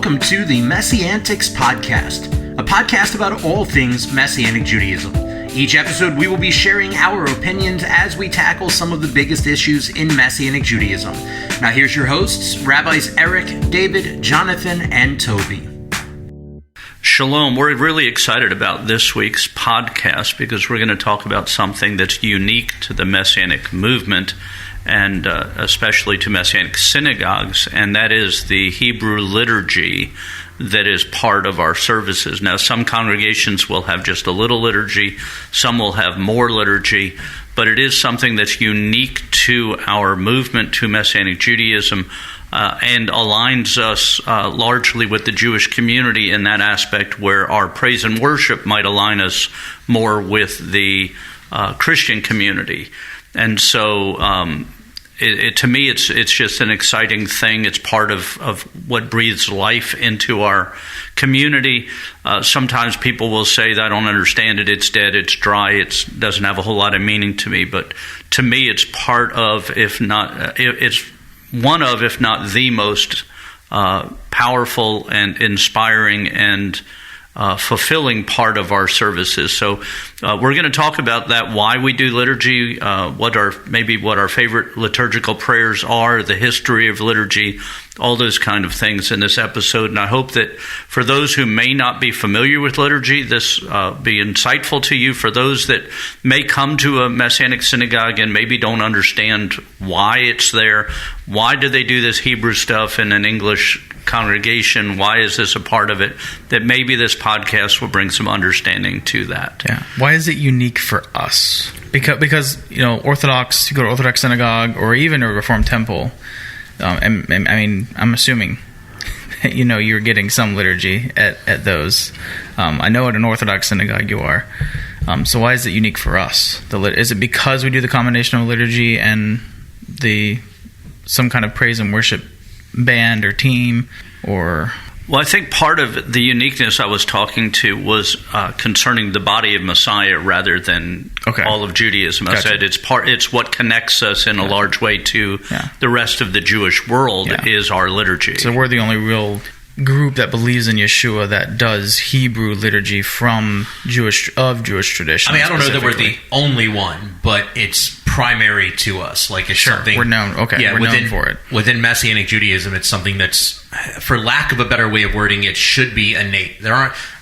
welcome to the MessianTics podcast, a podcast about all things Messianic Judaism. Each episode, we will be sharing our opinions as we tackle some of the biggest issues in Messianic Judaism. Now, here's your hosts, Rabbis Eric, David, Jonathan, and Toby. Shalom. We're really excited about this week's podcast because we're going to talk about something that's unique to the Messianic movement and especially to Messianic synagogues, and that is the Hebrew liturgy that is part of our services. Now, some congregations will have just a little liturgy, some will have more liturgy, but it is something that's unique to our movement, to Messianic Judaism, and aligns us largely with the Jewish community in that aspect where our praise and worship might align us more with the Christian community. And so to me, it's just an exciting thing. It's part of what breathes life into our community. Sometimes people will say that I don't understand it. It's dead. It's dry. It doesn't have a whole lot of meaning to me. But to me, it's part of, if not, it's one of, if not the most powerful and inspiring and fulfilling part of our services. So we're going to talk about that, why we do liturgy, what our favorite liturgical prayers are, the history of liturgy, all those kind of things in this episode. And I hope that for those who may not be familiar with liturgy, this be insightful to you. For those that may come to a Messianic synagogue and maybe don't understand why it's there, why do they do this Hebrew stuff in an English congregation, why is this a part of it, that maybe this podcast will bring some understanding to that. Yeah. Why is it unique for us? Because you know, Orthodox, you go to Orthodox synagogue or even a Reformed temple, and I mean, I'm assuming you know you're getting some liturgy at those. I know at an Orthodox synagogue you are. So why is it unique for us? Is it because we do the combination of liturgy and some kind of praise and worship band or team, or? Well, I think part of the uniqueness I was talking to was concerning the body of Messiah rather than all of Judaism. Gotcha. I said it's what connects us in a large way to the rest of the Jewish world is our liturgy. So we're the only real group that believes in Yeshua that does Hebrew liturgy from Jewish tradition. I mean, I don't know that we're the only one, but it's primary to us. Like it's something we're known. Okay, we're known for it within Messianic Judaism. It's something that's, for lack of a better way of wording it, should be innate.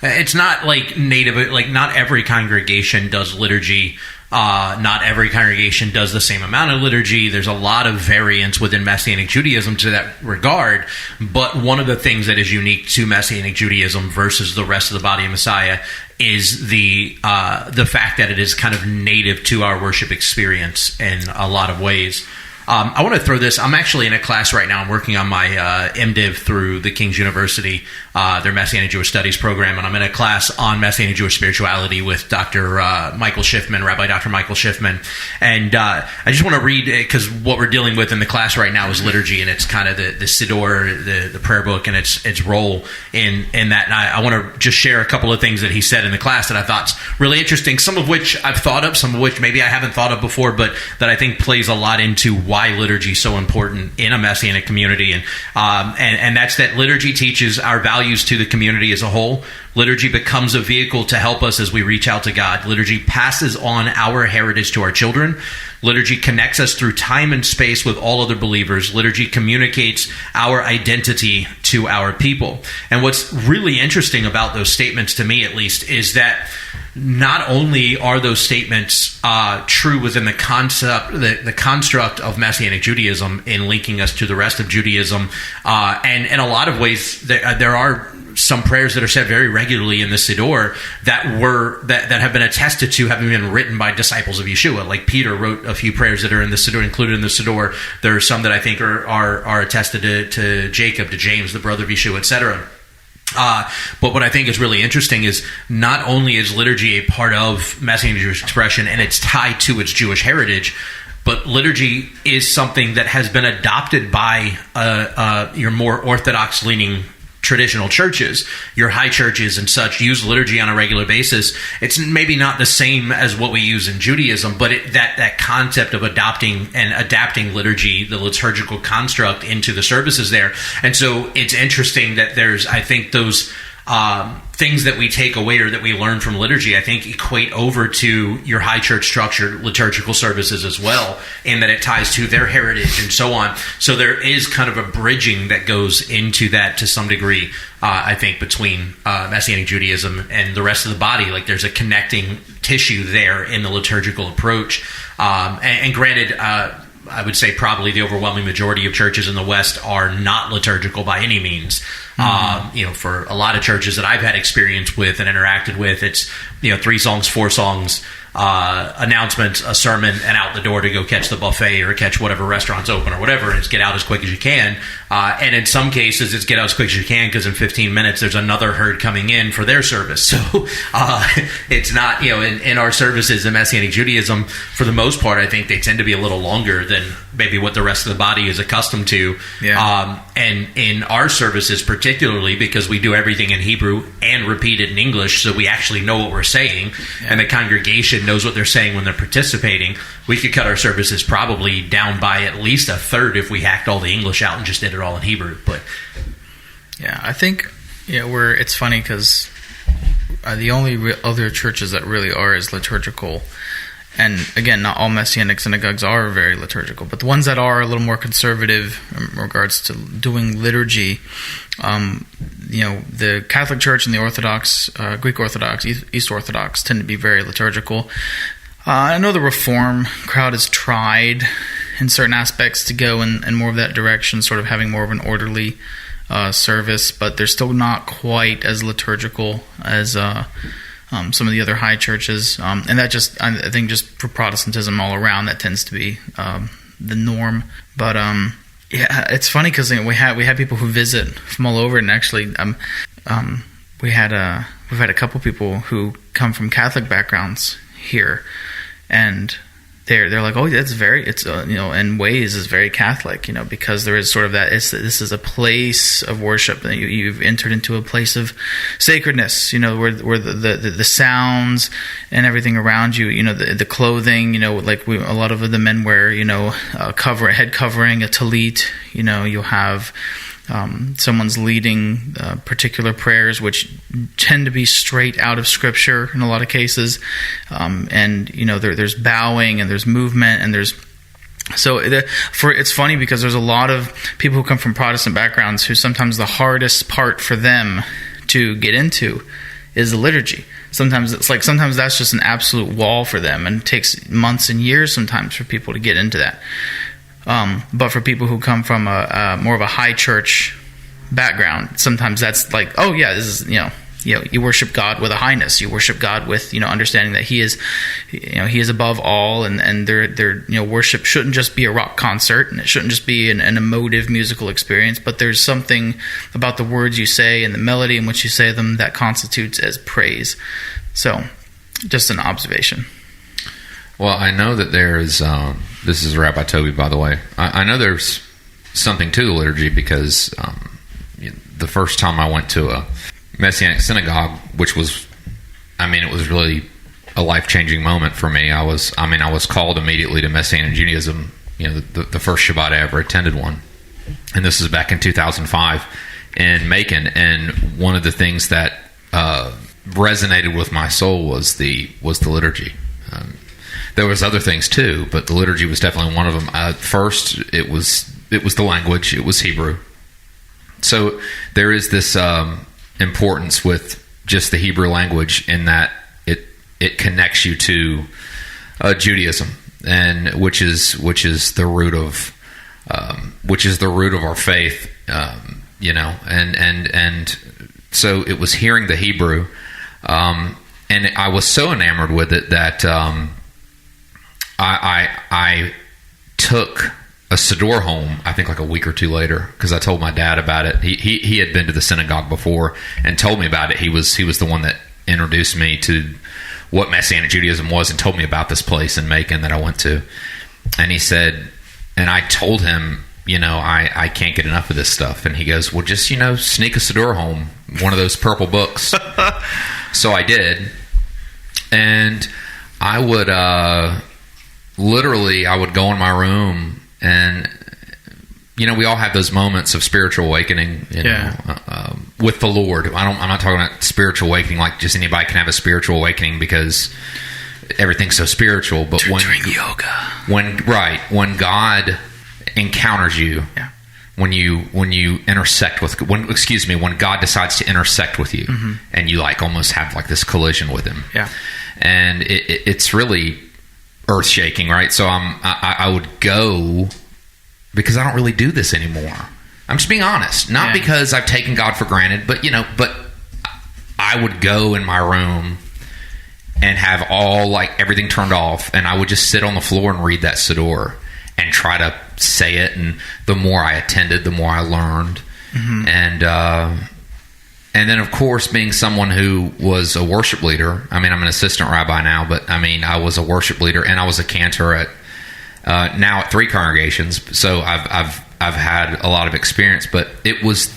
It's not like native. Like not every congregation does liturgy. Not every congregation does the same amount of liturgy. There's a lot of variance within Messianic Judaism to that regard. But one of the things that is unique to Messianic Judaism versus the rest of the body of Messiah is the fact that it is kind of native to our worship experience in a lot of ways. I want to throw this. I'm actually in a class right now. I'm working on my MDiv through the King's University, their Messianic Jewish Studies program, and I'm in a class on Messianic Jewish spirituality with Dr. Michael Schiffman, Rabbi Dr. Michael Schiffman. And I just want to read, because what we're dealing with in the class right now is liturgy, and it's kind of the Siddur, the prayer book, and its role in that. And I want to just share a couple of things that he said in the class that I thought's really interesting, some of which I've thought of, some of which maybe I haven't thought of before, but that I think plays a lot into why liturgy is so important in a Messianic community, and that's that liturgy teaches our values to the community as a whole. Liturgy becomes a vehicle to help us as we reach out to God. Liturgy passes on our heritage to our children. Liturgy connects us through time and space with all other believers. Liturgy communicates our identity to our people. And what's really interesting about those statements, to me at least, is that not only are those statements true within the concept, the construct of Messianic Judaism in linking us to the rest of Judaism, and in a lot of ways there are some prayers that are said very regularly in the Siddur that have been attested to having been written by disciples of Yeshua. Like Peter wrote a few prayers that are in the Siddur, included in the Siddur. There are some that I think are attested to Jacob, to James, the brother of Yeshua, etc. But what I think is really interesting is not only is liturgy a part of Messianic Jewish expression and it's tied to its Jewish heritage, but liturgy is something that has been adopted by your more Orthodox-leaning traditional churches. Your high churches and such use liturgy on a regular basis. It's maybe not the same as what we use in Judaism, but that concept of adopting and adapting liturgy, the liturgical construct, into the services there. And so it's interesting that there's, I think, those things that we take away or that we learn from liturgy, I think, equate over to your high church structured liturgical services as well, and that it ties to their heritage and so on. So there is kind of a bridging that goes into that to some degree, I think, between Messianic Judaism and the rest of the body. Like there's a connecting tissue there in the liturgical approach. And granted, I would say probably the overwhelming majority of churches in the West are not liturgical by any means. For a lot of churches that I've had experience with and interacted with, it's 3 songs, 4 songs, announcements, a sermon, and out the door to go catch the buffet or catch whatever restaurant's open or whatever, and it's get out as quick as you can. And in some cases, it's get out as quick as you can because in 15 minutes there's another herd coming in for their service. So it's not, in our services in Messianic Judaism, for the most part, I think they tend to be a little longer than maybe what the rest of the body is accustomed to. Yeah. And in our services particularly, because we do everything in Hebrew and repeat it in English, so we actually know what we're saying, and the congregation knows what they're saying when they're participating, we could cut our services probably down by at least a third if we hacked all the English out and just did it all in Hebrew. But yeah, I think it's funny because the only other churches that really are is liturgical. And again, not all Messianic synagogues are very liturgical, but the ones that are a little more conservative in regards to doing liturgy, the Catholic Church and the Orthodox, Greek Orthodox, East Orthodox tend to be very liturgical. I know the Reform crowd has tried in certain aspects to go in more of that direction, sort of having more of an orderly service, but they're still not quite as liturgical as some of the other high churches, and that I think just for Protestantism all around, that tends to be the norm. But it's funny because we have people who visit from all over, and actually we've had a couple people who come from Catholic backgrounds here, and they're like, oh, in ways is very Catholic, because there is sort of that. This is a place of worship. You've entered into a place of sacredness, where the sounds and everything around you, the clothing, like a lot of the men wear, head covering, a tallit. You'll have someone's leading particular prayers, which tend to be straight out of Scripture in a lot of cases, and there's bowing and there's movement and there's it's funny because there's a lot of people who come from Protestant backgrounds who sometimes the hardest part for them to get into is the liturgy. Sometimes that's just an absolute wall for them, and it takes months and years sometimes for people to get into that. But for people who come from a more of a high church background, sometimes that's like, oh yeah, this is you worship God with a highness. You worship God with understanding that He is He is above all, and their worship shouldn't just be a rock concert, and it shouldn't just be an emotive musical experience. But there's something about the words you say and the melody in which you say them that constitutes as praise. So, just an observation. Well, I know that there's, this is Rabbi Toby, by the way. I know there's something to the liturgy because the first time I went to a Messianic synagogue, which was, it was really a life-changing moment for me. I was called immediately to Messianic Judaism, the first Shabbat I ever attended one. And this is back in 2005 in Macon. And one of the things that resonated with my soul was the liturgy. There was other things too, but the liturgy was definitely one of them. First, it was the language. It was Hebrew. So there is this importance with just the Hebrew language in that it connects you to Judaism, and which is the root of our faith. And so it was hearing the Hebrew, and I was so enamored with it that. I took a Siddur home, I think like a week or two later, because I told my dad about it. He had been to the synagogue before and told me about it. He was the one that introduced me to what Messianic Judaism was and told me about this place in Macon that I went to. And he said, and I told him I can't get enough of this stuff. And he goes, well, just, sneak a Siddur home, one of those purple books. So I did. And I would literally go in my room and, we all have those moments of spiritual awakening, with the Lord. I'm not talking about spiritual awakening like just anybody can have a spiritual awakening because everything's so spiritual. But during yoga, when God encounters you, when you intersect with, when God decides to intersect with you, and you almost have this collision with Him, and it's really earth shaking, right? So I would go because I don't really do this anymore. I'm just being honest, not because I've taken God for granted, but I would go in my room and have everything turned off, and I would just sit on the floor and read that Siddur and try to say it. And the more I attended, the more I learned. And then, of course, being someone who was a worship leader, I'm an assistant rabbi now, but I was a worship leader, and I was a cantor at now at 3 congregations. So I've had a lot of experience, but it was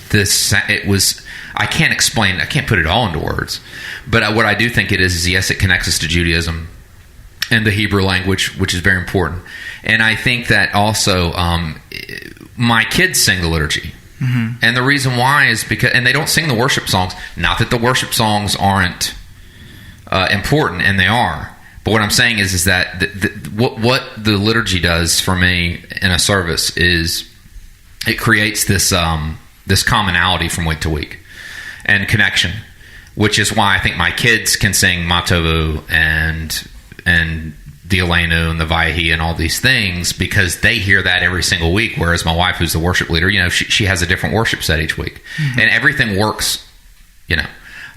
I can't explain, I can't put it all into words, but what I do think it is yes, it connects us to Judaism and the Hebrew language, which is very important. And I think that also my kids sing the liturgy. And the reason why is because, and they don't sing the worship songs, not that the worship songs aren't important, and they are, but what I'm saying is that what the liturgy does for me in a service is it creates this commonality from week to week and connection, which is why I think my kids can sing Matovu and the Elenu and the Vaihi and all these things because they hear that every single week, whereas my wife, who's the worship leader, she has a different worship set each week. And everything works,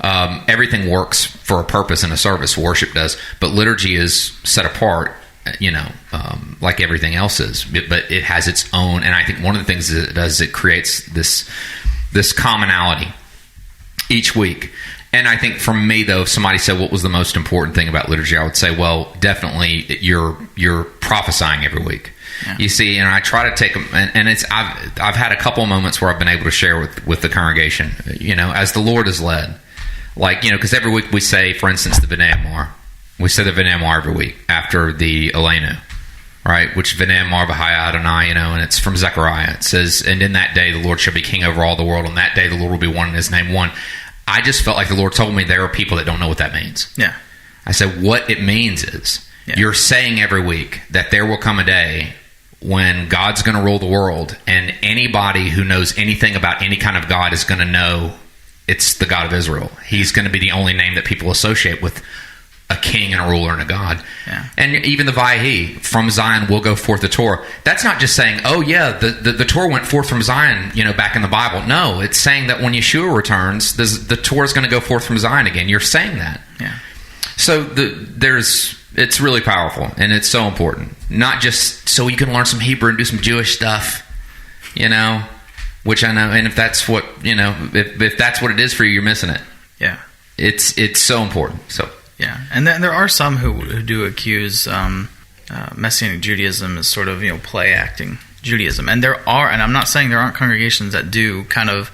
everything works for a purpose in a service. Worship does, but liturgy is set apart, like everything else is, but it has its own. And I think one of the things that it does is it creates this commonality each week. And I think for me, though, if somebody said what was the most important thing about liturgy, I would say, well, definitely you're prophesying every week. Yeah. You see, and I try to take them, and it's I've had a couple of moments where I've been able to share with the congregation, as the Lord has led, because every week we say, for instance, the V'nei Amar. We say the V'nei Amar every week after the Elenu, right? Which V'nei Amar B'haya Adonai, and it's from Zechariah. It says, and in that day the Lord shall be king over all the world. On that day the Lord will be one in His name one. I just felt like the Lord told me there are people that don't know what that means. Yeah. I said, what it means is you're saying every week that there will come a day when God's going to rule the world, and anybody who knows anything about any kind of God is going to know it's the God of Israel. He's going to be the only name that people associate with a king and a ruler and a God. Yeah. And even the Vaihi, from Zion will go forth the Torah. That's not just saying, oh yeah, the Torah went forth from Zion, back in the Bible. No, it's saying that when Yeshua returns, the Torah is going to go forth from Zion again. You're saying that. Yeah. So it's really powerful, and it's so important. Not just so you can learn some Hebrew and do some Jewish stuff, which I know. And if that's what if that's what it is for you, you're missing it. Yeah. It's so important. So. Yeah, and then there are some who do accuse Messianic Judaism as sort of play acting Judaism, and there are, and I'm not saying there aren't congregations that do kind of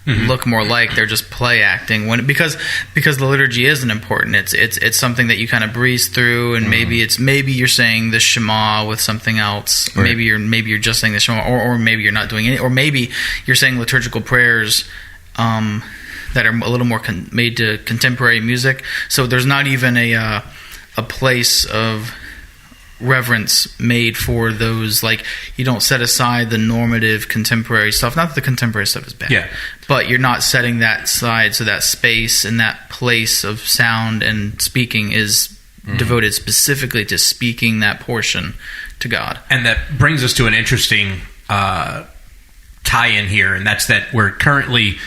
look more like they're just play acting because the liturgy isn't important. It's something that you kind of breeze through, and maybe you're saying the Shema with something else. Right. Maybe you're just saying the Shema, or maybe you're not doing it, or maybe you're saying liturgical prayers. That are a little more made to contemporary music, so there's not even a place of reverence made for those. You don't set aside the normative contemporary stuff. Not that the contemporary stuff is bad, but you're not setting that aside, so that space and that place of sound and speaking is devoted specifically to speaking that portion to God. And that brings us to an interesting tie-in here, and that's that we're currently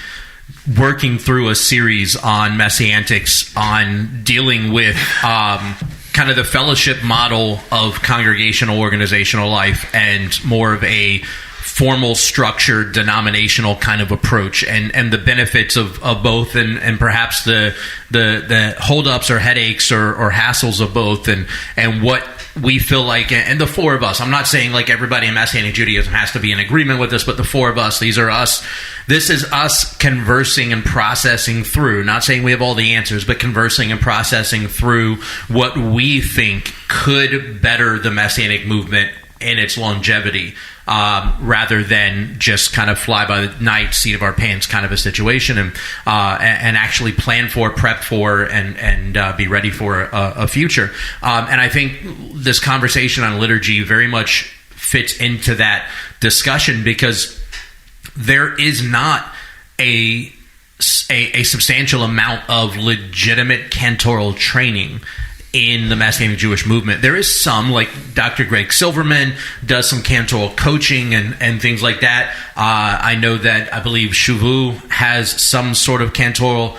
working through a series on MessianTics on dealing with kind of the fellowship model of congregational organizational life and more of a formal structured denominational kind of approach and the benefits of both and perhaps the holdups or headaches or hassles of both and what we feel like, and the four of us, I'm not saying like everybody in Messianic Judaism has to be in agreement with this, but the four of us, these are us. This is us conversing and processing through, not saying we have all the answers, but conversing and processing through what we think could better the Messianic movement in its longevity, rather than just kind of fly by the night, seat of our pants kind of a situation, and actually plan for, prep for, and be ready for a future. And I think this conversation on liturgy very much fits into that discussion, because there is not a substantial amount of legitimate cantoral training in the Messianic Jewish movement. There is some, like Dr. Greg Silverman does some cantoral coaching and things like that. I know that I believe Shuvu has some sort of cantoral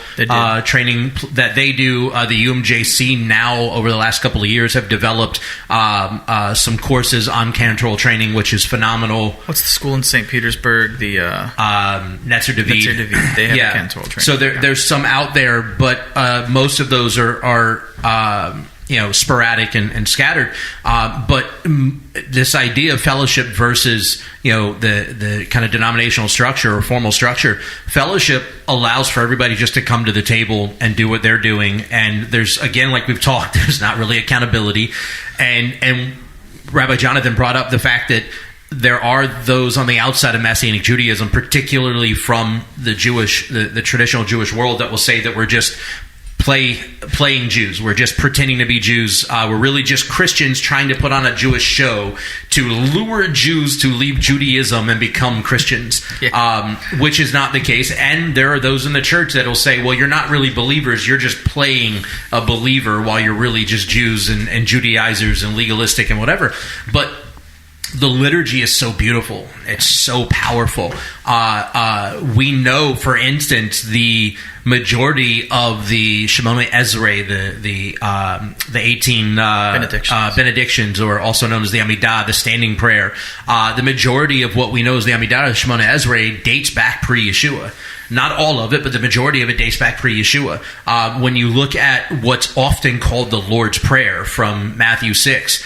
training that they do. The UMJC now, over the last couple of years, have developed some courses on cantoral training, which is phenomenal. What's the school in St. Petersburg? The Netzer David. They have cantoral training. So there's some out there, but most of those are sporadic and scattered. But this idea of fellowship versus, the kind of denominational structure or formal structure, fellowship allows for everybody just to come to the table and do what they're doing. And there's, again, like we've talked, there's not really accountability. And Rabbi Jonathan brought up the fact that there are those on the outside of Messianic Judaism, particularly from the traditional Jewish world, that will say that we're just playing Jews. We're just pretending to be Jews. We're really just Christians trying to put on a Jewish show to lure Jews to leave Judaism and become Christians, which is not the case. And there are those in the church that will say, well, you're not really believers. You're just playing a believer while you're really just Jews and Judaizers and legalistic and whatever. But the liturgy is so beautiful. It's so powerful. We know, for instance, the majority of the Shemone Ezra, the 18 benedictions, or also known as the Amidah, the standing prayer. The majority of what we know as the Amidah, the Shemone Ezra, dates back pre-Yeshua. Not all of it, but the majority of it dates back pre-Yeshua. When you look at what's often called the Lord's Prayer from Matthew 6,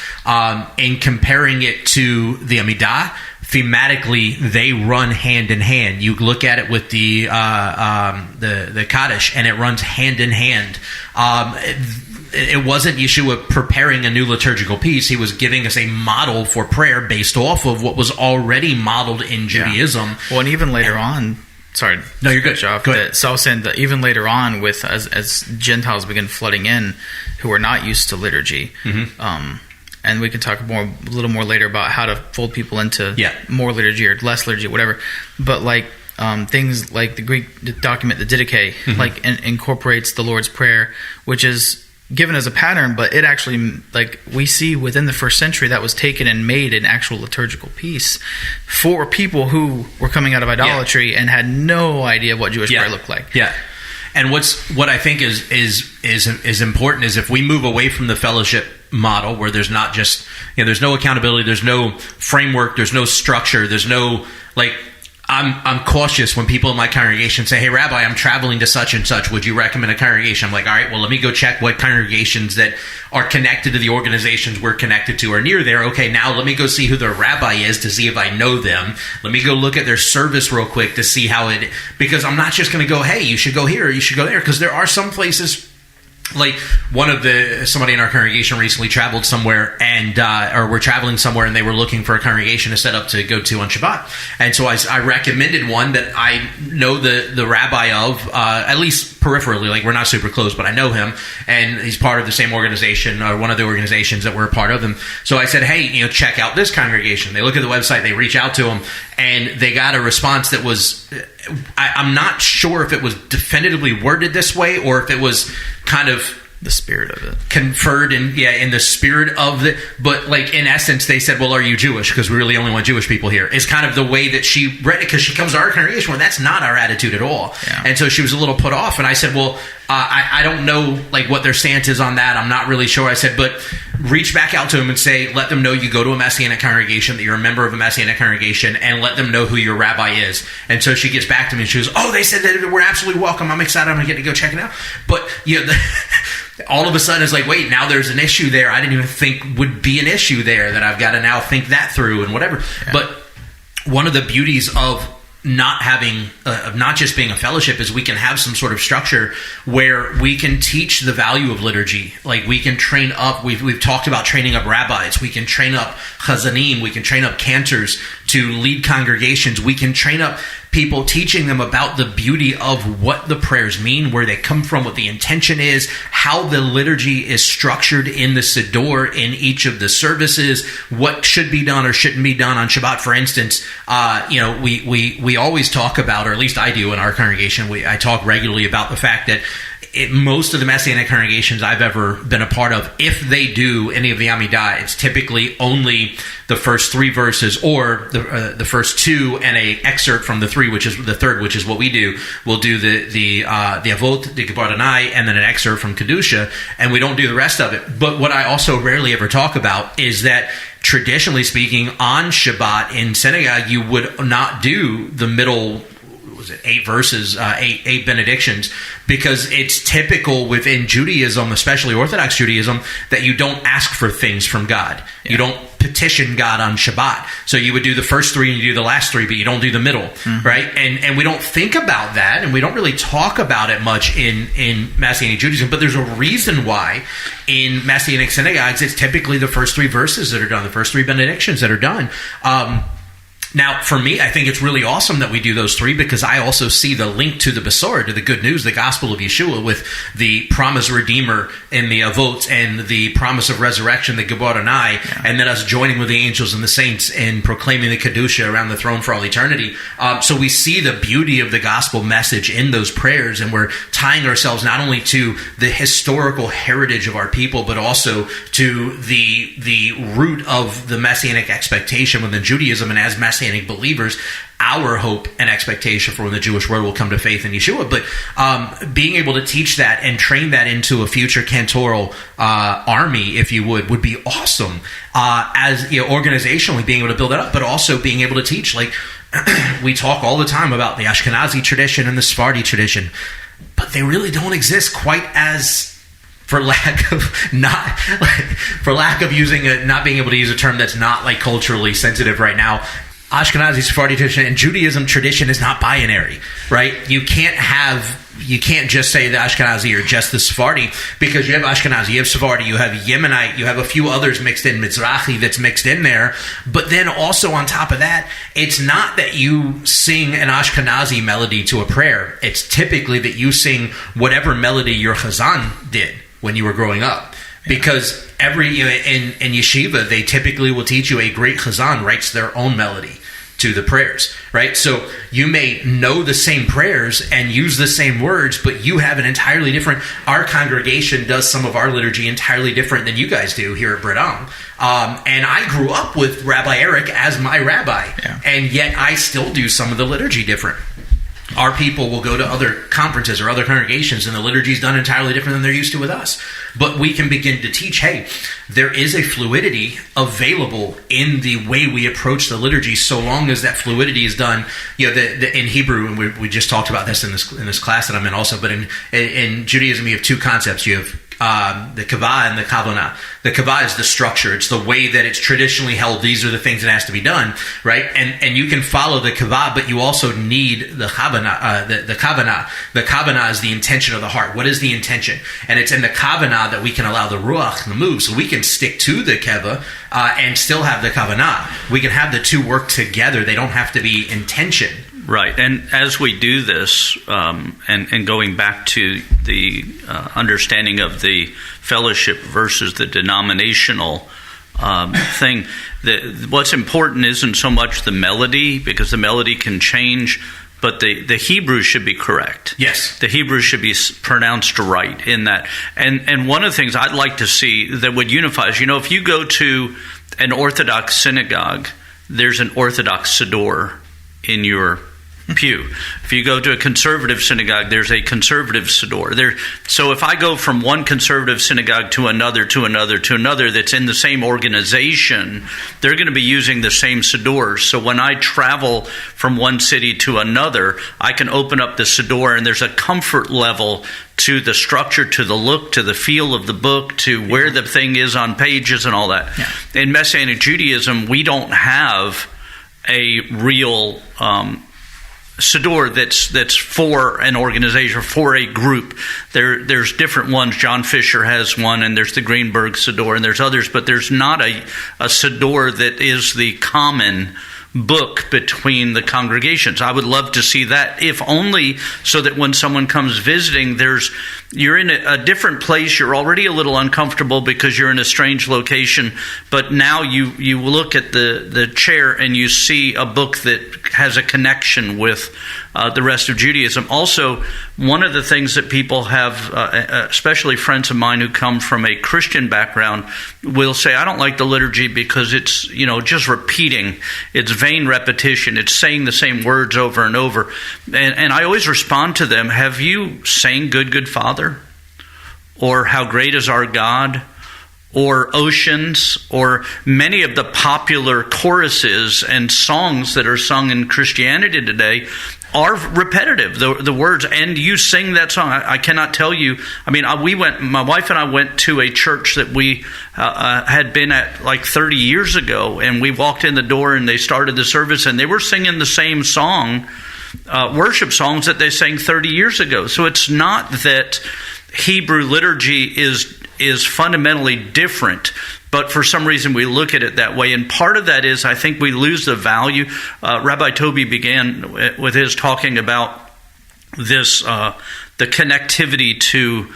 in comparing it to the Amidah, thematically they run hand in hand. You look at it with the Kaddish, and it runs hand in hand. It wasn't Yeshua preparing a new liturgical piece. He was giving us a model for prayer based off of what was already modeled in Judaism. Yeah. Well, and even later on, sorry. No, you're good. Go ahead. So I was saying that even later on, with as Gentiles begin flooding in, who are not used to liturgy, and we can talk a little more later about how to fold people into more liturgy or less liturgy, whatever. But like things like the Greek document, the Didache, like incorporates the Lord's Prayer, which is given as a pattern, but it actually, like we see within the first century, that was taken and made an actual liturgical piece for people who were coming out of idolatry and had no idea what Jewish prayer looked like. Yeah. And what I think is important is if we move away from the fellowship model, where there's not just, there's no accountability, there's no framework, there's no structure, there's no, like, I'm cautious when people in my congregation say, hey, Rabbi, I'm traveling to such and such. Would you recommend a congregation? I'm like, all right, well, let me go check what congregations that are connected to the organizations we're connected to are near there. Okay, now let me go see who their rabbi is to see if I know them. Let me go look at their service real quick to see how it, because I'm not just going to go, hey, you should go here, you should go there, because there are some places. Like somebody in our congregation recently traveled somewhere or were traveling somewhere, and they were looking for a congregation to set up to go to on Shabbat. And so I recommended one that I know the rabbi of, at least peripherally, like we're not super close, but I know him, and he's part of the same organization, or one of the organizations that we're a part of. And so I said, hey, check out this congregation. They look at the website, they reach out to him, and they got a response that was, I'm not sure if it was definitively worded this way or if it was kind of the spirit of it conferred in the spirit of the, but like in essence they said, well, are you Jewish, because we really only want Jewish people here, is kind of the way that she read it, because she comes to our congregation where that's not our attitude at all. And so she was a little put off, and I said, well, I don't know like what their stance is on that. I'm not really sure. I said, but reach back out to them and say, let them know you go to a Messianic congregation, that you're a member of a Messianic congregation, and let them know who your rabbi is. And so she gets back to me and she goes, oh, they said that we're absolutely welcome. I'm excited. I'm going to get to go check it out. But, all of a sudden it's like, wait, now there's an issue there I didn't even think would be an issue there, that I've got to now think that through and whatever. Yeah. But one of the beauties of not having, of not just being a fellowship, is we can have some sort of structure where we can teach the value of liturgy. Like, we can train up, we've talked about training up rabbis, we can train up chazanim, we can train up cantors to lead congregations, we can train up people, teaching them about the beauty of what the prayers mean, where they come from, what the intention is, how the liturgy is structured in the Siddur in each of the services, what should be done or shouldn't be done on Shabbat. For instance, we always talk about, or at least I do in our congregation, I talk regularly about the fact that most of the Messianic congregations I've ever been a part of, if they do any of the Amidah, it's typically only the first 3 verses, or the first 2 and a excerpt from the 3, which is the third, which is what we do. We'll do the Avot, the Gebar Danai, and then an excerpt from Kedusha, and we don't do the rest of it. But what I also rarely ever talk about is that, traditionally speaking, on Shabbat in synagogue, you would not do the middle 8 verses, 8 benedictions, because it's typical within Judaism, especially Orthodox Judaism, that you don't ask for things from God. Yeah. You don't petition God on Shabbat. So you would do the first 3 and you do the last 3, but you don't do the middle, right? And we don't think about that, and we don't really talk about it much in Messianic Judaism, but there's a reason why in Messianic synagogues it's typically the first 3 verses that are done, the first 3 benedictions that are done. Now, for me, I think it's really awesome that we do those 3, because I also see the link to the Besorah, to the good news, the gospel of Yeshua, with the promised Redeemer in the Avot and the promise of resurrection, the Gebar Danai, and then us joining with the angels and the saints in proclaiming the Kedusha around the throne for all eternity. So we see the beauty of the gospel message in those prayers, and we're tying ourselves not only to the historical heritage of our people, but also to the root of the Messianic expectation within Judaism, and as Messianic believers, our hope and expectation for when the Jewish world will come to faith in Yeshua. But being able to teach that and train that into a future cantoral army, if you would be awesome. As organizationally, being able to build that up, but also being able to teach. Like, we talk all the time about the Ashkenazi tradition and the Sephardi tradition, but they really don't exist quite as, for lack of using not being able to use a term that's not like culturally sensitive right now. Ashkenazi, Sephardi tradition, and Judaism tradition is not binary, right? You can't just say the Ashkenazi or just the Sephardi, because you have Ashkenazi, you have Sephardi, you have Yemenite, you have a few others mixed in, Mizrahi that's mixed in there. But then also on top of that, it's not that you sing an Ashkenazi melody to a prayer. It's typically that you sing whatever melody your chazan did when you were growing up. Because in yeshiva, they typically will teach you a great chazan writes their own melody to the prayers, right? So you may know the same prayers and use the same words, but you have an entirely different. Our congregation does some of our liturgy entirely different than you guys do here at Bradam. And I grew up with Rabbi Eric as my rabbi, and yet I still do some of the liturgy different. Our people will go to other conferences or other congregations, and the liturgy is done entirely different than they're used to with us. But we can begin to teach, hey, there is a fluidity available in the way we approach the liturgy, so long as that fluidity is done. In Hebrew, and we just talked about this in this class that I'm in also, but in Judaism, you have 2 concepts. You have the kavah and the kavanah. The kavah is the structure. It's the way that it's traditionally held. These are the things that has to be done, right? And you can follow the kavah, but you also need the kavanah. The kavanah. The kavanah is the intention of the heart. What is the intention? And it's in the kavanah that we can allow the ruach to move. So we can stick to the keva and still have the kavanah. We can have the 2 work together. They don't have to be intention. Right, and as we do this, and going back to the understanding of the fellowship versus the denominational thing, what's important isn't so much the melody, because the melody can change, but the Hebrew should be correct. Yes. The Hebrew should be pronounced right in that. And one of the things I'd like to see that would unify is, if you go to an Orthodox synagogue, there's an Orthodox Siddur in your pew. If you go to a conservative synagogue, there's a conservative siddur. So if I go from one conservative synagogue to another that's in the same organization, they're going to be using the same siddur. So when I travel from one city to another, I can open up the siddur, and there's a comfort level to the structure, to the look, to the feel of the book, to where the thing is on pages and all that. Yeah. In Messianic Judaism, we don't have a real siddur that's for an organization, for a group. There's different ones. John Fisher has one, and there's the Greenberg siddur, and there's others, but there's not a siddur that is the common book between the congregations. I would love to see that, if only so that when someone comes visiting, you're in a different place. You're already a little uncomfortable because you're in a strange location, but now you look at the chair and you see a book that has a connection with the rest of Judaism. Also, one of the things that people have, especially friends of mine who come from a Christian background, will say, I don't like the liturgy because it's just repeating. It's vain repetition. It's saying the same words over and over. And I always respond to them, have you sang Good, Good Father? Or How Great Is Our God? Or Oceans, or many of the popular choruses and songs that are sung in Christianity today are repetitive. The words, and you sing that song. I cannot tell you. I mean, my wife and I went to a church that we had been at like 30 years ago, and we walked in the door and they started the service, and they were singing the same song, worship songs that they sang 30 years ago. So it's not that Hebrew liturgy is fundamentally different, but for some reason we look at it that way. And part of that is, I think we lose the value. Rabbi Toby began with his talking about this, the connectivity to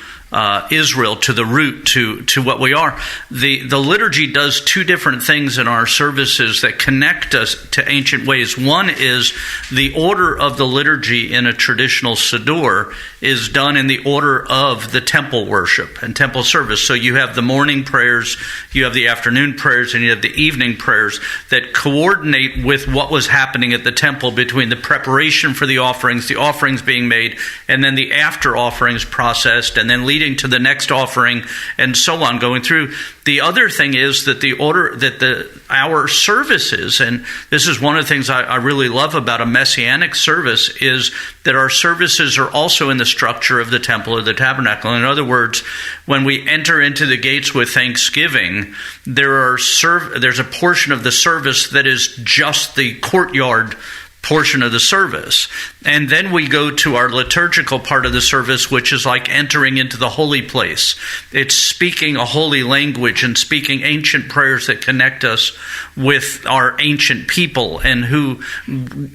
Israel, to the root, to what we are. The liturgy does two different things in our services that connect us to ancient ways. One is the order of the liturgy in a traditional siddur is done in the order of the temple worship and temple service. So you have the morning prayers, you have the afternoon prayers, and you have the evening prayers that coordinate with what was happening at the temple between the preparation for the offerings being made, and then the after offerings processed, and then leading to the next offering, and so on, going through. The other thing is that the order that our services, and this is one of the things I really love about a Messianic service, is that our services are also in the structure of the temple or the tabernacle. In other words, when we enter into the gates with thanksgiving, there's a portion of the service that is just the courtyard portion of the service. And then we go to our liturgical part of the service, which is like entering into the holy place. It's speaking a holy language and speaking ancient prayers that connect us with our ancient people, and who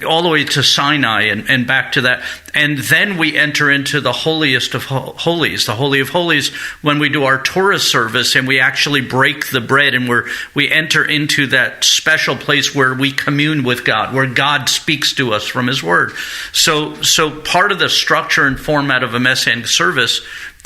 all the way to Sinai and back to that. And then we enter into the holiest of holies, the Holy of Holies, when we do our Torah service and we actually break the bread, and we enter into that special place where we commune with God, where God speaks to us from His Word. So part of the structure and format of a Messianic service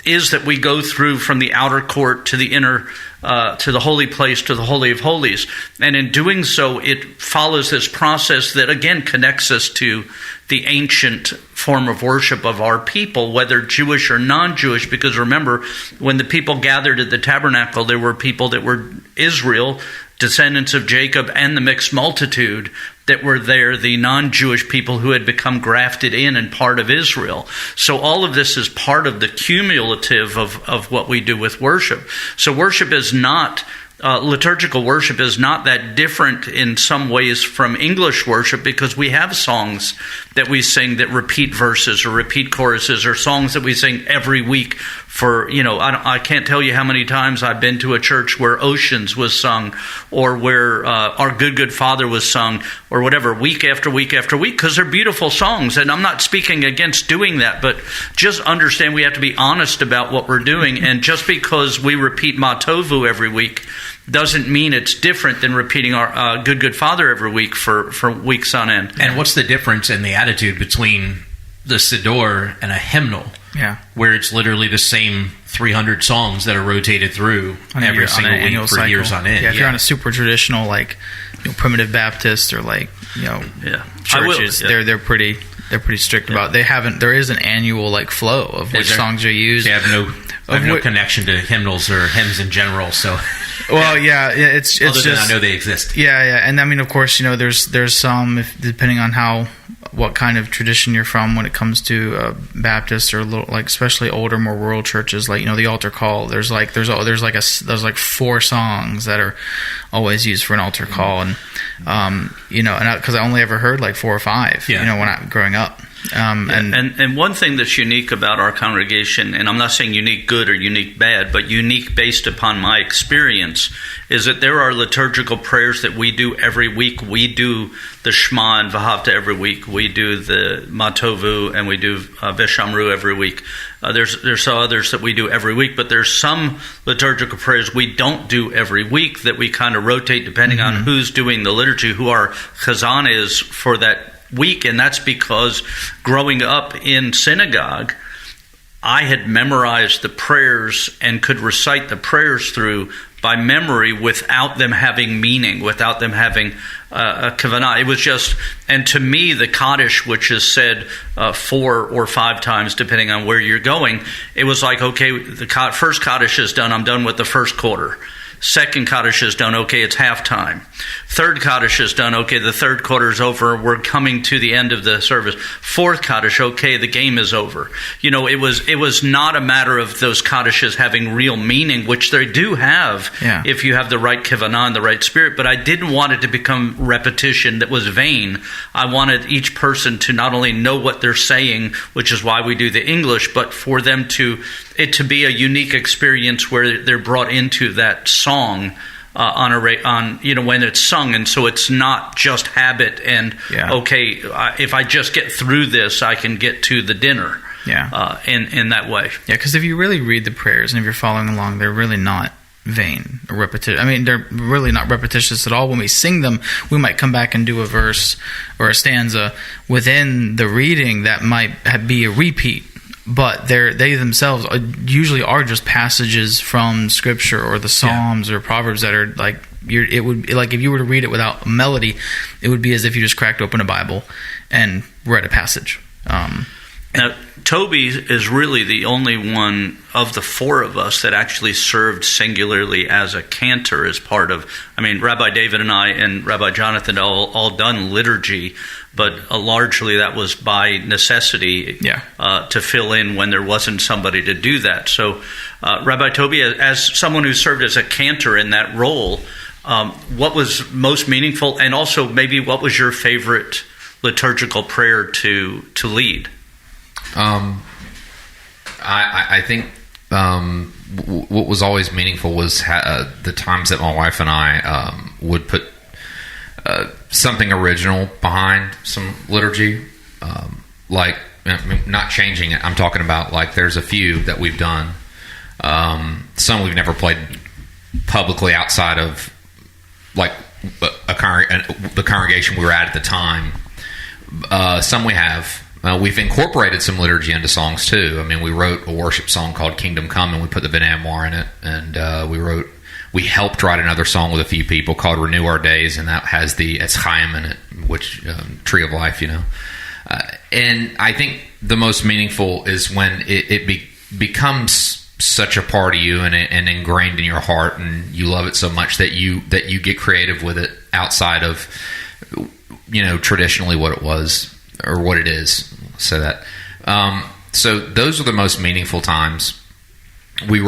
is that we go through from the outer court to the inner, to the holy place, to the Holy of Holies. And in doing so, it follows this process that, again, connects us to the ancient form of worship of our people, whether Jewish or non-Jewish. Because remember, when the people gathered at the tabernacle, there were people that were Israel, descendants of Jacob, and the mixed multitude that were there, the non-Jewish people who had become grafted in and part of Israel. So all of this is part of the cumulative of what we do with worship. So worship is not, liturgical worship is not that different in some ways from English worship, because we have songs that we sing that repeat verses or repeat choruses, or songs that we sing every week for, I can't tell you how many times I've been to a church where Oceans was sung, or where Our Good, Good Father was sung, or whatever, week after week after week, because they're beautiful songs. And I'm not speaking against doing that, but just understand we have to be honest about what we're doing. And just because we repeat Ma Tovu every week doesn't mean it's different than repeating our Good, Good Father every week for weeks on end. And what's the difference in the attitude between the Siddur and a hymnal? Yeah, where it's literally the same 300 songs that are rotated through every single week for cycle. Years on end. Yeah, if you're on a super traditional, primitive Baptist, or churches, they're pretty They're pretty strict about. They haven't. There is an annual like flow of which songs are used. They have no connection to hymnals or hymns in general. So, well, it's other just. Than I know they exist. Yeah, and I mean, of course, there's some depending on what kind of tradition you're from when it comes to Baptist or especially older, more rural churches, like the altar call. There's like 4 songs that are always used for an altar call, and because I only ever heard like 4 or 5, when I growing up. And one thing that's unique about our congregation, and I'm not saying unique good or unique bad, but unique based upon my experience, is that there are liturgical prayers that we do every week. We do the Shema and Vahavta every week. We do the Matovu and we do Veshamru every week. There's others that we do every week, but there's some liturgical prayers we don't do every week that we kind of rotate depending on who's doing the liturgy, who our chazan is for that week. And that's because growing up in synagogue, I had memorized the prayers and could recite the prayers through by memory without them having meaning, without them having a kavanah. It was just, and to me, the Kaddish, which is said 4 or 5 times, depending on where you're going, it was like, okay, the first Kaddish is done, I'm done with the first quarter. Second Kaddish is done, okay, it's halftime. Third Kaddish is done, okay, the third quarter is over, we're coming to the end of the service. Fourth Kaddish, okay, the game is over. It was not a matter of those Kaddishes having real meaning, which they do have if you have the right kavanah and the right spirit, but I didn't want it to become repetition that was vain. I wanted each person to not only know what they're saying, which is why we do the English, but for them to be a unique experience where they're brought into that song when it's sung, and so it's not just habit and okay, if I just get through this, I can get to the dinner. In that way. Because if you really read the prayers and if you're following along, they're really not vain or repetitive. I mean, they're really not repetitious at all. When we sing them, we might come back and do a verse or a stanza within the reading that might be a repeat. But they themselves usually are just passages from Scripture or the Psalms or Proverbs that are like it would like if you were to read it without a melody, it would be as if you just cracked open a Bible and read a passage. Now, Toby is really the only one of the 4 of us that actually served singularly as a cantor as part of, Rabbi David and I and Rabbi Jonathan all done liturgy, but largely that was by necessity to fill in when there wasn't somebody to do that. So, Rabbi Toby, as someone who served as a cantor in that role, what was most meaningful, and also maybe what was your favorite liturgical prayer to lead? I think what was always meaningful was the times that my wife and I would put something original behind some liturgy, not changing it. I'm talking about like there's a few that we've done. Some we've never played publicly outside of like the congregation we were at the time. Some we have. We've incorporated some liturgy into songs too. We wrote a worship song called "Kingdom Come" and we put the Ben Amoir in it. And we helped write another song with a few people called "Renew Our Days," and that has the Etz Chaim in it, which Tree of Life, And I think the most meaningful is when it becomes such a part of you and ingrained in your heart, and you love it so much that you get creative with it outside of traditionally what it was. Or what it is, so that. So those are the most meaningful times. We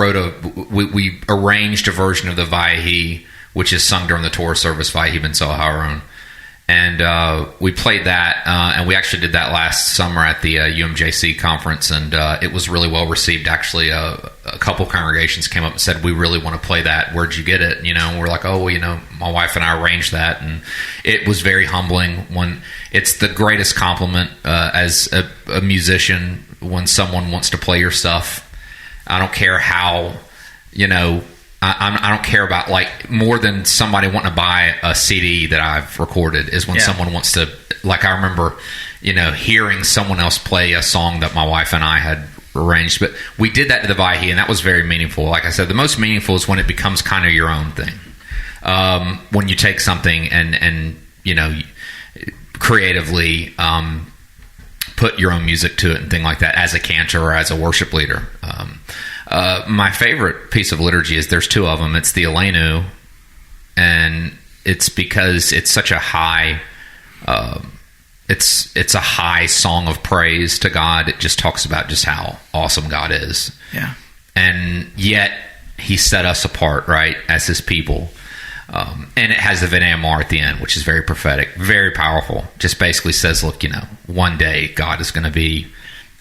arranged a version of the Vayehi, which is sung during the Torah service, Vayehi ben Saharon, and we played that. And we actually did that last summer at the UMJC conference, and it was really well received. Actually, a couple congregations came up and said, "We really want to play that. Where'd you get it?" And we're like, "Oh, well, my wife and I arranged that," and it was very humbling. When it's the greatest compliment as a musician when someone wants to play your stuff. I don't care how, I don't care about like more than somebody wanting to buy a CD that I've recorded is when someone wants to, like I remember, hearing someone else play a song that my wife and I had arranged. But we did that to the Vayehi, and that was very meaningful. Like I said, the most meaningful is when it becomes kind of your own thing. When you take something and creatively put your own music to it and thing like that as a cantor or as a worship leader. My favorite piece of liturgy is, there's two of them. It's the Aleinu, and it's because it's such a high, it's a high song of praise to God. It just talks about just how awesome God is. Yeah. And yet he set us apart, right, as his people. And it has the V'namar at the end, which is very prophetic, very powerful. Just basically says, look, one day God is going to be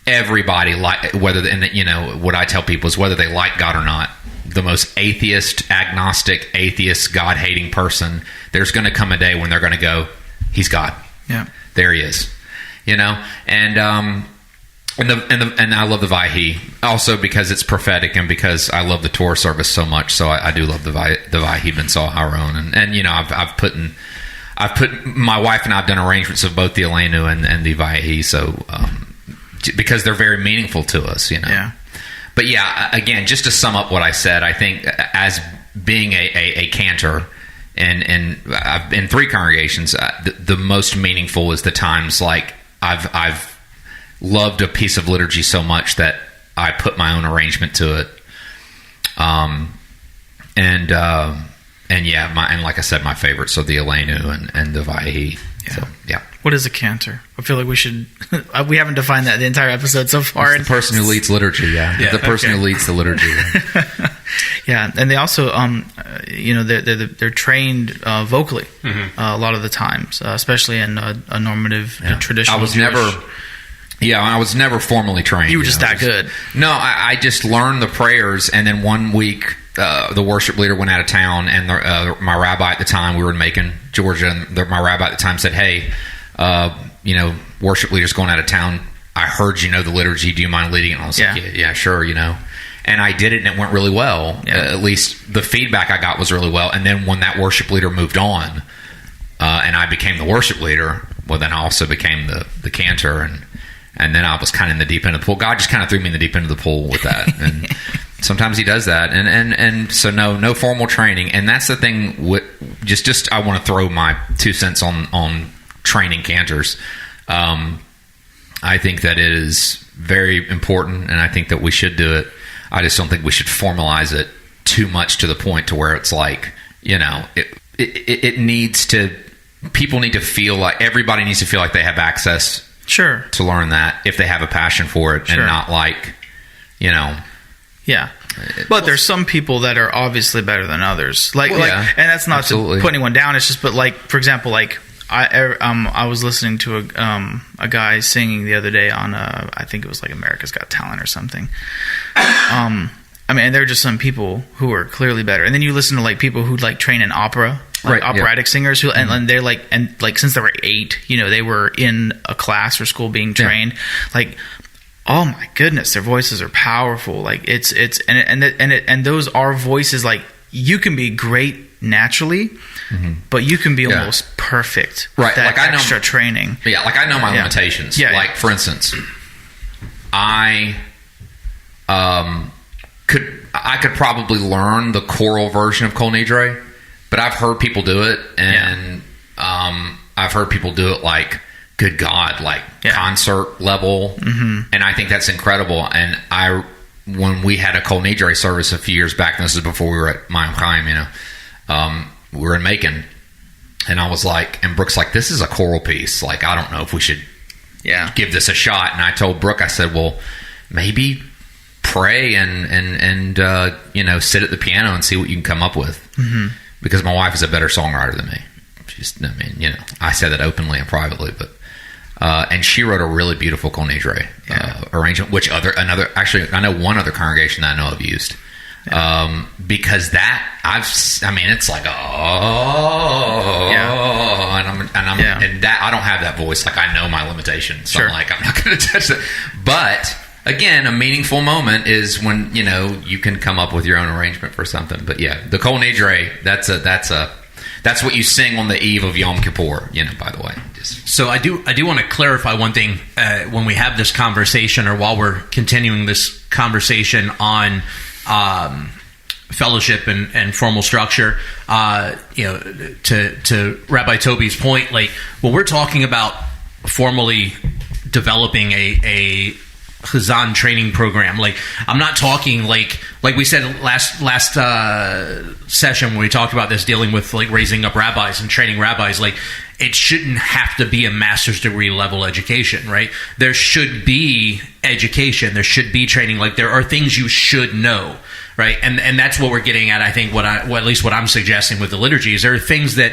everybody, like, whether, and what I tell people is, whether they like God or not, the most atheist, agnostic, atheist, God-hating person, there's going to come a day when they're going to go, he's God. Yeah. There he is. And I love the Vayhi also because it's prophetic, and because I love the Torah service so much. So I do love the Vayhi Ben Saw Haron, and I've put my wife and I've done arrangements of both the Aleinu and the Vayhi. So because they're very meaningful to us, Yeah. But yeah, again, just to sum up what I said, I think as being a cantor, and I've in 3 congregations, the most meaningful is the times like I've loved a piece of liturgy so much that I put my own arrangement to it. And like I said, my favorites are the Aleinu and the Vayhi. Yeah. So, yeah. What is a cantor? I feel like we should. We haven't defined that the entire episode so far. It's the person who leads liturgy. Yeah. The person who leads the liturgy. Yeah. Yeah, and they also, they're trained vocally a lot of the times, especially in a normative traditional. I was never formally trained. You were just that good. No, I just learned the prayers, and then one week the worship leader went out of town, and my rabbi at the time, we were in Macon, Georgia, and my rabbi at the time said, hey, worship leader's going out of town. I heard you know the liturgy. Do you mind leading it? And I was like, yeah, sure, And I did it, and it went really well. Yeah. At least the feedback I got was really well. And then when that worship leader moved on, and I became the worship leader, well, then I also became the cantor, and then I was kind of in the deep end of the pool. God just kind of threw me in the deep end of the pool with that. And sometimes he does that. And so no formal training. And that's the thing. Just I want to throw my 2 cents on training cantors. I think that it is very important, and I think that we should do it. I just don't think we should formalize it too much to the point to where it's like, it needs to, people need to feel like, everybody needs to feel like they have access to learn that if they have a passion for it, and not like, Yeah. But there's some people that are obviously better than others. And that's not absolutely. To put anyone down. It's just, but like, for example, like I was listening to a guy singing the other day on I think it was like America's Got Talent or something. And there are just some people who are clearly better, and then you listen to like people who like train in opera, like operatic singers who, and they're like, and like since they were 8, they were in a class or school being trained, like. Oh my goodness, their voices are powerful. Like and those are voices, like you can be great naturally, but you can be almost perfect. Right. That like I know extra training. Yeah. Like I know my limitations. Yeah. Like for instance, I could probably learn the choral version of Kol Nidre, but I've heard people do it, and I've heard people do it like, good God, like concert level, and I think that's incredible. And when we had a Kol Nidre service a few years back, and this is before we were at Mayim Chaim, we were in Macon, and I was like, and Brooke's like, this is a choral piece. Like, I don't know if we should give this a shot. And I told Brooke, I said, well, maybe pray and sit at the piano and see what you can come up with, because my wife is a better songwriter than me. I said that openly and privately, but. And she wrote a really beautiful Kol Nidre arrangement, which I know one other congregation that I know of used, because it's like and that I don't have that voice. Like I know my limitations, so I'm like, I'm not going to touch that. But again, a meaningful moment is when you can come up with your own arrangement for something. But yeah, the Kol Nidre, that's what you sing on the eve of Yom Kippur, by the way. So I do want to clarify one thing when we have this conversation, or while we're continuing this conversation on fellowship and formal structure. To Rabbi Toby's point, like when we're talking about formally developing a Chazan training program. Like, I'm not talking like we said last session when we talked about this, dealing with like raising up rabbis and training rabbis. Like, it shouldn't have to be a master's degree level education, right? There should be education. There should be training. Like, there are things you should know, right? And that's what we're getting at. I think at least what I'm suggesting with the liturgy is there are things that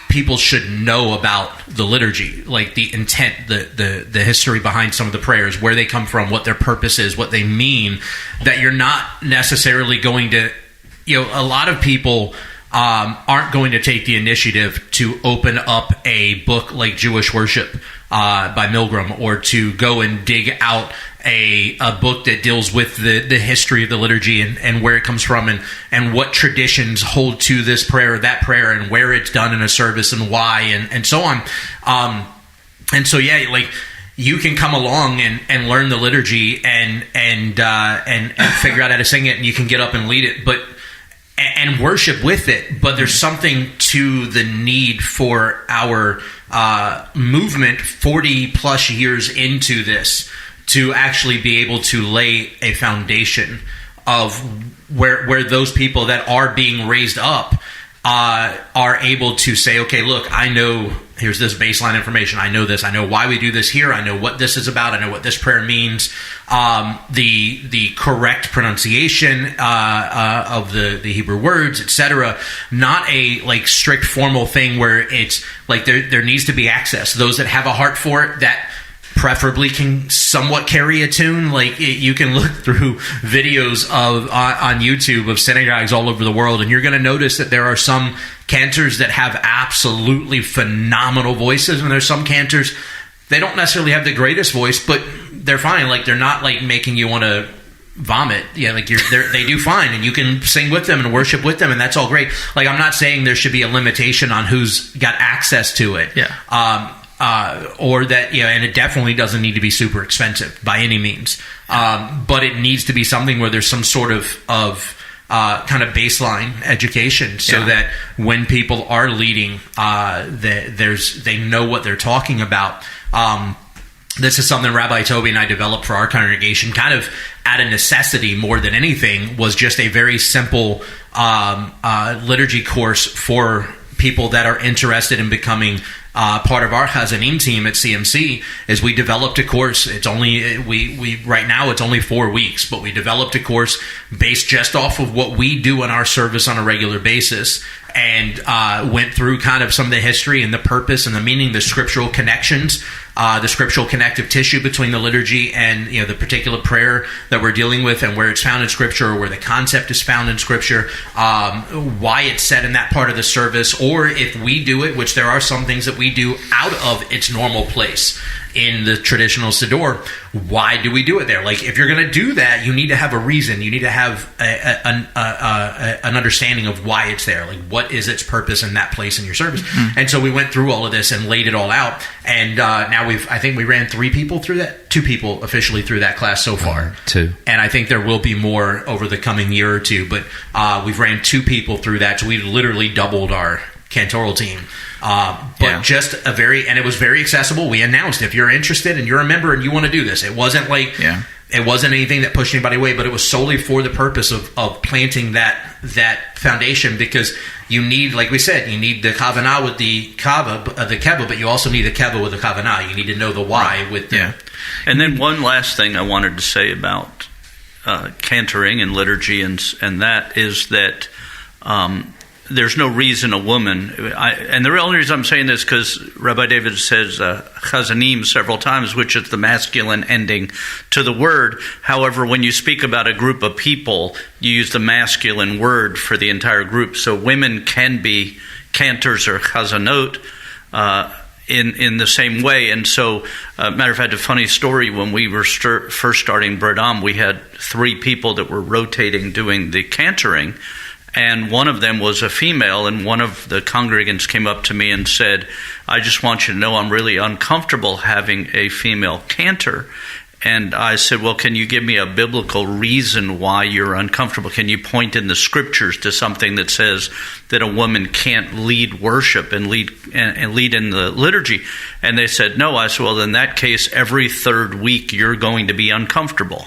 people should know about the liturgy, like the intent, the history behind some of the prayers, where they come from, what their purpose is, what they mean, that you're not necessarily going to, a lot of people aren't going to take the initiative to open up a book like Jewish Worship by Milgram, or to go and dig out a book that deals with the history of the liturgy and where it comes from and what traditions hold to this prayer or that prayer and where it's done in a service and why and so on. And so, yeah, like, you can come along and learn the liturgy and figure out how to sing it, and you can get up and lead it, and worship with it. But there's something to the need for our movement 40 plus years into this to actually be able to lay a foundation of where those people that are being raised up are able to say, okay, look, I know, here's this baseline information. I know this. I know why we do this here. I know what this is about. I know what this prayer means. The correct pronunciation of the Hebrew words, etc. Not a like strict formal thing where it's like there needs to be access. Those that have a heart for it, that preferably can somewhat carry a tune. Like, you can look through videos on YouTube of synagogues all over the world, and you're going to notice that there are some cantors that have absolutely phenomenal voices, and there's some cantors, they don't necessarily have the greatest voice, but they're fine. Like, they're not like making you want to vomit. Yeah, like they do fine, and you can sing with them and worship with them, and that's all great. Like, I'm not saying there should be a limitation on who's got access to it. Yeah. Or that, and it definitely doesn't need to be super expensive by any means. But it needs to be something where there's some sort of kind of baseline education, so that when people are leading, they know what they're talking about. This is something Rabbi Toby and I developed for our congregation, kind of out of necessity more than anything, was just a very simple liturgy course for people that are interested in becoming part of our Chazanim team at CMC. Is we developed a course. It's only we right now it's only 4 weeks, but we developed a course based just off of what we do in our service on a regular basis, and went through kind of some of the history and the purpose and the meaning, the scriptural connections, the scriptural connective tissue between the liturgy and the particular prayer that we're dealing with, and where it's found in Scripture, or where the concept is found in Scripture, why it's said in that part of the service, or if we do it, which there are some things that we do out of its normal place in the traditional Siddur, why do we do it there? Like, if you're going to do that, you need to have a reason. You need to have an understanding of why it's there. Like, what is its purpose in that place in your service? Mm-hmm. And so we went through all of this and laid it all out. And now I think we ran 3 people through that, 2 people officially through that class so far. 2. And I think there will be more over the coming year or two. But we've ran 2 people through that. So we literally doubled our cantoral team. Just and it was very accessible. We announced, if you're interested and you're a member and you want to do this, it wasn't like, it wasn't anything that pushed anybody away, but it was solely for the purpose of planting that foundation, because you need, like we said, you need the kavanah with the keva, but you also need the keva with the kavanah. You need to know the why with the... And then one last thing I wanted to say about cantoring and liturgy, and that is that there's no reason a woman, and the only reason I'm saying this because Rabbi David says chazanim several times, which is the masculine ending to the word. However, when you speak about a group of people, you use the masculine word for the entire group. So women can be cantors or chazanot in the same way. And so, matter of fact, a funny story, when we were first starting Bradam, we had 3 people that were rotating doing the cantoring. And one of them was a female, and one of the congregants came up to me and said, I just want you to know I'm really uncomfortable having a female cantor. And I said, well, can you give me a biblical reason why you're uncomfortable? Can you point in the scriptures to something that says that a woman can't lead worship and lead in the liturgy? And they said, no. I said, well, in that case, every third week you're going to be uncomfortable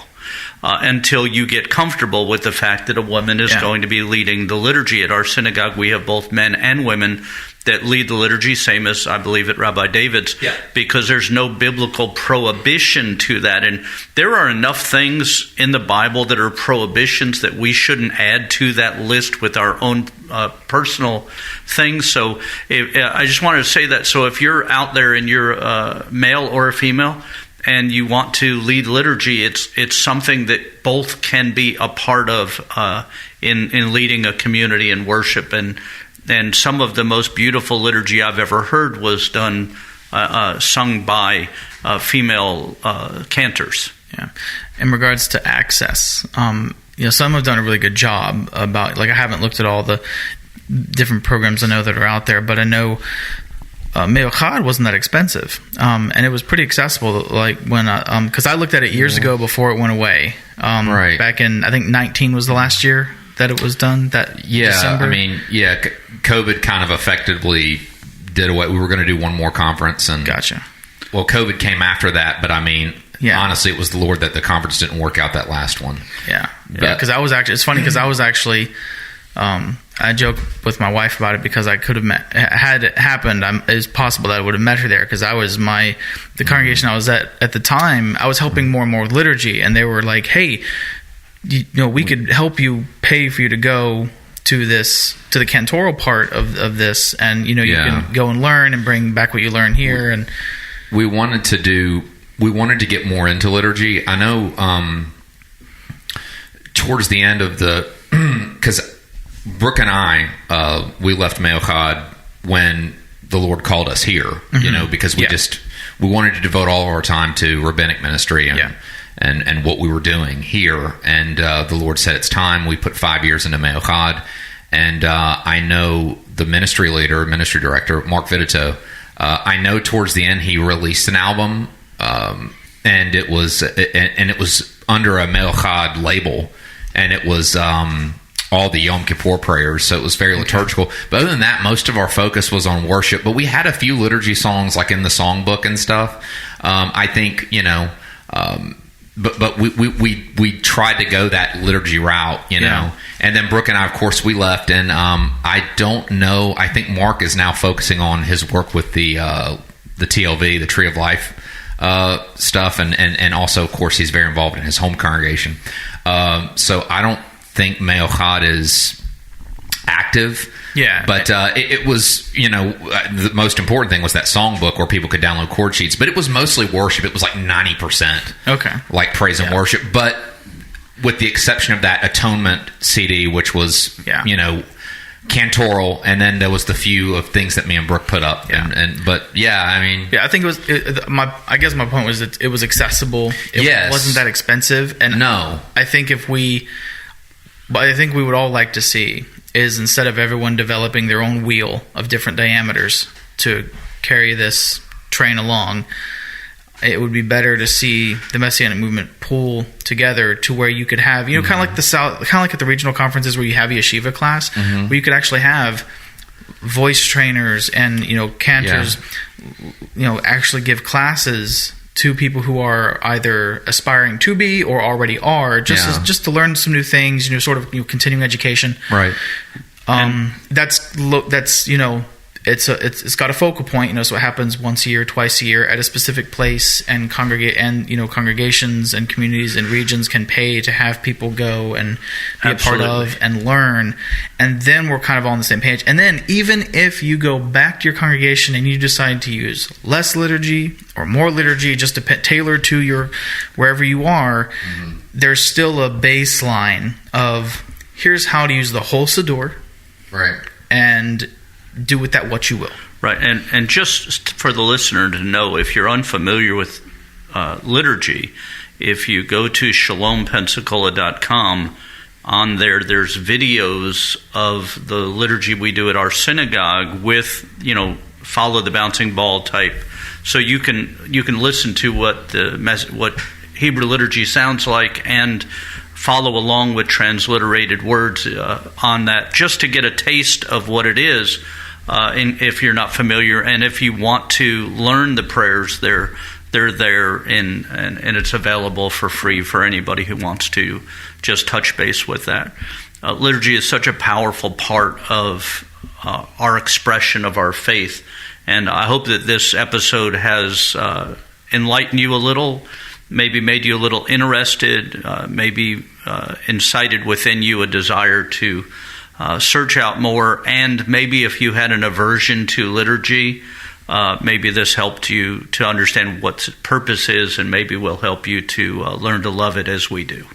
until you get comfortable with the fact that a woman is going to be leading the liturgy. At our synagogue, we have both men and women that lead the liturgy, same as I believe at Rabbi David's, because there's no biblical prohibition to that. And there are enough things in the Bible that are prohibitions that we shouldn't add to that list with our own personal things. So I just wanted to say that. So if you're out there and you're a male or a female and you want to lead liturgy, it's something that both can be a part of in leading a community in worship. And some of the most beautiful liturgy I've ever heard was done, sung by female cantors. Yeah. In regards to access, some have done a really good job about, I haven't looked at all the different programs I know that are out there, but I know Meo Chad wasn't that expensive, and it was pretty accessible. Because I looked at it years ago before it went away. Right. Back in, I think 19 was the last year that it was done. December. COVID kind of effectively did away. We were going to do one more conference, and gotcha. Well, COVID came after that, but honestly, it was the Lord that the conference didn't work out that last one. Yeah, because it's funny because I was actually. I joke with my wife about it because I could have had it happened. It's possible that I would have met her there because I was the congregation I was at the time. I was helping more and more with liturgy, and they were like, "Hey, we could help you, pay for you to go to the cantoral part of this, and you can go and learn and bring back what you learn here." And we wanted to get more into liturgy. I know towards the end of because Brooke and I, we left Meo Chad when the Lord called us here, because we wanted to devote all of our time to rabbinic ministry and what we were doing here. And the Lord said, it's time. We put 5 years into Meo Chad. And I know the ministry director, Mark Vidito, I know towards the end he released an album, and it was under a Meo Chad label, and it was all the Yom Kippur prayers, so it was very liturgical. But other than that, most of our focus was on worship. But we had a few liturgy songs, like in the songbook and stuff. I think but we tried to go that liturgy route, And then Brooke and I, of course, we left, and I don't know. I think Mark is now focusing on his work with the TLV, the Tree of Life stuff, and also, of course, he's very involved in his home congregation. So I don't think Meo Chad is active. Yeah. But it was, the most important thing was that songbook where people could download chord sheets. But it was mostly worship. It was like 90%. Okay. Like praise and worship. But with the exception of that Atonement CD, which was, cantoral, and then there was the few of things that me and Brooke put up. Yeah. I think it was I guess my point was that it was accessible. It wasn't that expensive. And no. I think I think we would all like to see is instead of everyone developing their own wheel of different diameters to carry this train along, it would be better to see the Messianic movement pull together to where you could have, kind of like at the regional conferences where you have a yeshiva class, where you could actually have voice trainers and cantors, actually give classes to people who are either aspiring to be or already are, just to learn some new things, sort of continuing education. Right. It's got a focal point, so it happens once a year, twice a year at a specific place, and congregations and communities and regions can pay to have people go and be a part of and learn, and then we're kind of all on the same page. And then even if you go back to your congregation and you decide to use less liturgy or more liturgy just to tailor to your wherever you are, there's still a baseline of here's how to use the whole Siddur, right, and do with that what you will. Right, and just for the listener to know, if you're unfamiliar with liturgy, if you go to shalompensacola.com, on there's videos of the liturgy we do at our synagogue with, follow the bouncing ball type. So you can listen to what Hebrew liturgy sounds like and follow along with transliterated words on that, just to get a taste of what it is. If you're not familiar, and if you want to learn the prayers, they're there, and it's available for free for anybody who wants to just touch base with that. Liturgy is such a powerful part of our expression of our faith, and I hope that this episode has enlightened you a little, maybe made you a little interested, maybe incited within you a desire to search out more, and maybe if you had an aversion to liturgy, maybe this helped you to understand what its purpose is, and maybe will help you to learn to love it as we do.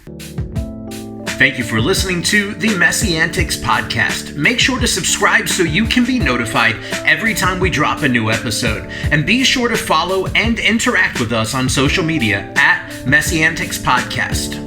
Thank you for listening to the MessianTics podcast. Make sure to subscribe so you can be notified every time we drop a new episode. And be sure to follow and interact with us on social media at MessianTics Podcast.